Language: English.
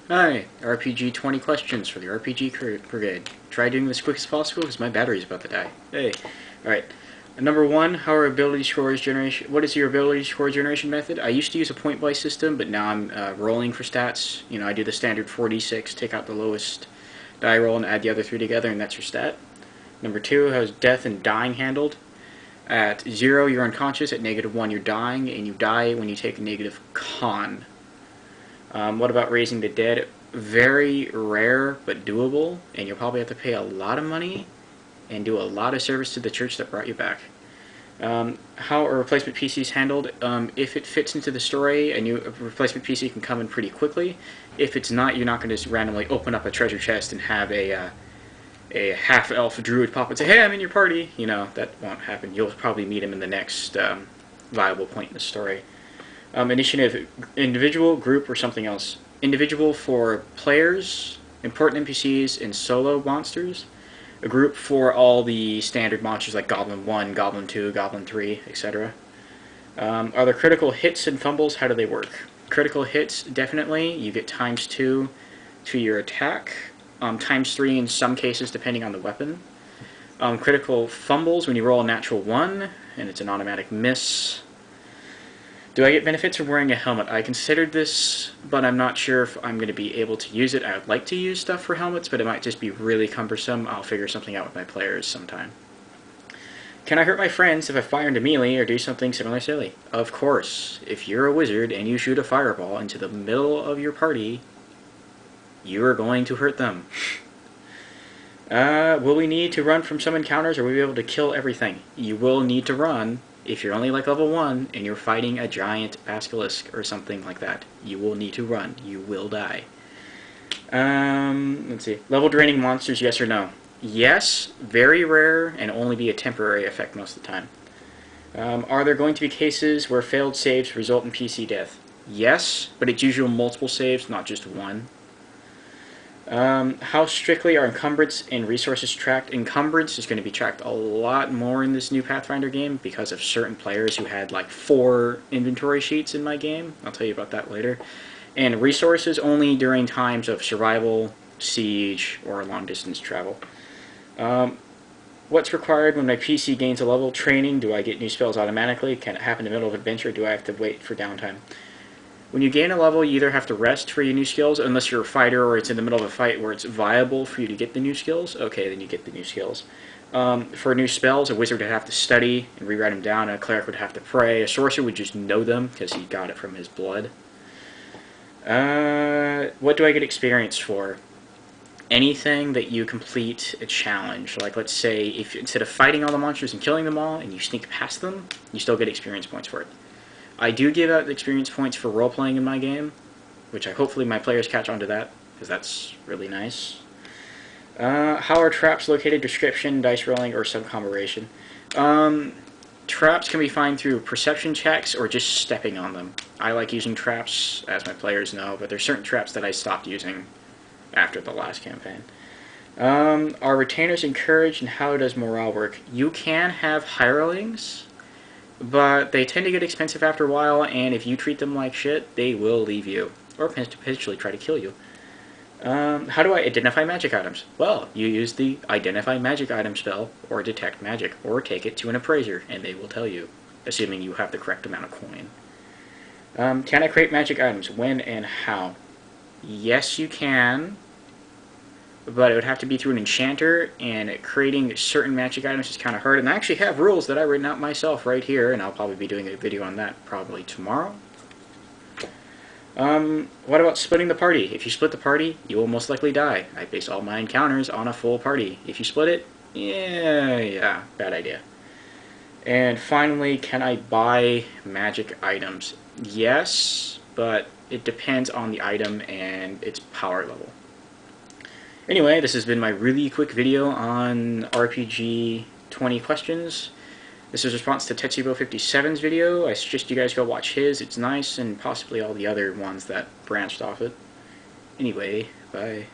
Hi, RPG 20 questions for the RPG Brigade. Try doing this as quick as possible because my battery's about to die. Hey. Alright. Number one, how are ability scores generation? What is your ability score generation method? I used to use a point-by system, but now I'm rolling for stats. You know, I do the standard 4d6, take out the lowest die roll and add the other three together, and that's your stat. Number two, how's death and dying handled? At 0, you're unconscious. At -1, you're dying, and you die when you take a negative con. What about raising the dead? Very rare, but doable, and you'll probably have to pay a lot of money and do a lot of service to the church that brought you back. How are replacement PCs handled? If it fits into the story, a new replacement PC can come in pretty quickly. If it's not, you're not going to just randomly open up a treasure chest and have a half-elf druid pop and say, "Hey, I'm in your party." You know, that won't happen. You'll probably meet him in the next viable point in the story. Initiative, individual, group, or something else. Individual for players, important NPCs, and solo monsters. A group for all the standard monsters like Goblin 1, Goblin 2, Goblin 3, etc. Are there critical hits and fumbles? How do they work? Critical hits, definitely. You get ×2 to your attack. ×3 in some cases, depending on the weapon. Critical fumbles when you roll a natural 1, and it's an automatic miss. Do I get benefits from wearing a helmet? I considered this, but I'm not sure if I'm going to be able to use it. I would like to use stuff for helmets, but it might just be really cumbersome. I'll figure something out with my players sometime. Can I hurt my friends if I fire into melee or do something similar silly? Of course. If you're a wizard and you shoot a fireball into the middle of your party, you are going to hurt them. Will we need to run from some encounters, or will we be able to kill everything? You will need to run. If you're only like level 1 and you're fighting a giant basilisk or something like that, you will need to run. You will die. Let's see. Level draining monsters, yes or no? Yes, very rare, and only be a temporary effect most of the time. Are there going to be cases where failed saves result in PC death? Yes, but it's usually multiple saves, not just one. How strictly are encumbrance and resources tracked? Encumbrance is going to be tracked a lot more in this new Pathfinder game because of certain players who had like 4 inventory sheets in my game. I'll tell you about that later. And resources only during times of survival, siege, or long distance travel. What's required when my PC gains a level? Training. Do I get new spells automatically? Can it happen in the middle of adventure? Do I have to wait for downtime? When you gain a level, you either have to rest for your new skills, unless you're a fighter or it's in the middle of a fight where it's viable for you to get the new skills. Okay, then you get the new skills. For new spells, a wizard would have to study and rewrite them down, and a cleric would have to pray. A sorcerer would just know them because he got it from his blood. What do I get experience for? Anything that you complete a challenge. Like, let's say, if instead of fighting all the monsters and killing them all, and you sneak past them, you still get experience points for it. I do give out experience points for role-playing in my game, which hopefully my players catch on to that, because that's really nice. How are traps located? Description, dice rolling, or some combination. Traps can be found through perception checks or just stepping on them. I like using traps, as my players know, but there's certain traps that I stopped using after the last campaign. Are retainers encouraged, and how does morale work? You can have hirelings, but they tend to get expensive after a while, and if you treat them like shit, they will leave you, or potentially try to kill you. How do I identify magic items? Well, you use the Identify Magic Item spell, or Detect Magic, or take it to an appraiser, and they will tell you, assuming you have the correct amount of coin. Can I create magic items? When and how? Yes, you can, but it would have to be through an enchanter, and creating certain magic items is kind of hard. And I actually have rules that I've written out myself right here, and I'll probably be doing a video on that probably tomorrow. What about splitting the party? If you split the party, you will most likely die. I base all my encounters on a full party. If you split it, yeah, bad idea. And finally, can I buy magic items? Yes, but it depends on the item and its power level. Anyway, this has been my really quick video on RPG 20 questions. This is a response to Tetsubo57's video. I suggest you guys go watch his. It's nice, and possibly all the other ones that branched off it. Anyway, bye.